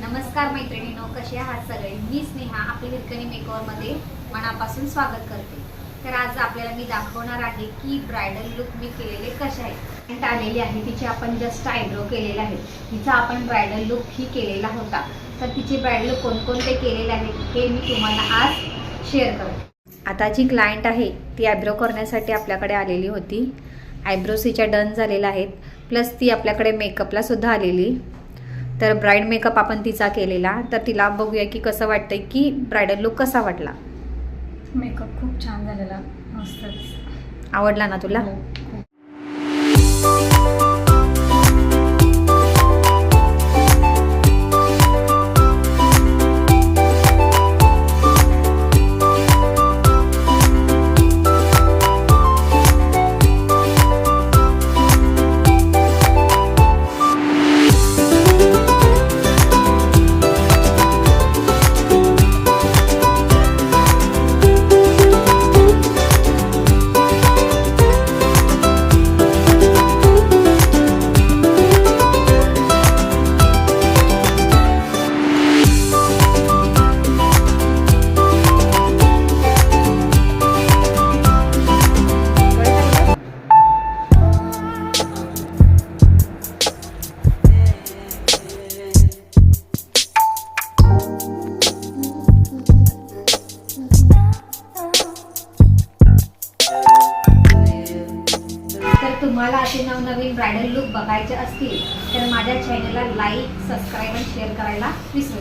नमस्कार मैत्रिणींनो, कसे आहात सगळे। मी स्नेहा आपल्या हिरकणी मेकओव्हरमध्ये मनापासून स्वागत करते। तर आज आपल्याला मी दाखवणार आहे की ब्रायडल लुक मी केलेले कसे आहेत। आलेली आहे तिचे आपण जस्ट आयब्रो केलेले आहे। तिचा आपण ब्रायडल लुक ही केलेला होता। तर तिचे ब्रायडल लुक कोणकोणते केलेले आहेत हे मी तुम्हाला आज शेअर करते। आता जी क्लायंट आहे ती आयब्रो करण्यासाठी आपल्याकडे आलेली होती। आयब्रोज तिच्या डन झालेल्या आहेत, प्लस ती आपल्याकडे मेकअपला सुद्धा आलेली। तर ब्राइड मेकअप आपण तिचा केलेला। तर तिला बघूया की कसं वाटतंय, की ब्रायडल लुक कसा वाटला। मेकअप खूप छान झालेला, मस्तच। आवडला ना तुला? तुम्हाला असे नवनवीन ब्रायडल लुक बघायचे असतील तर माझ्या चॅनलला लाईक, सबस्क्राईब आणि शेअर करायला विसरू नका।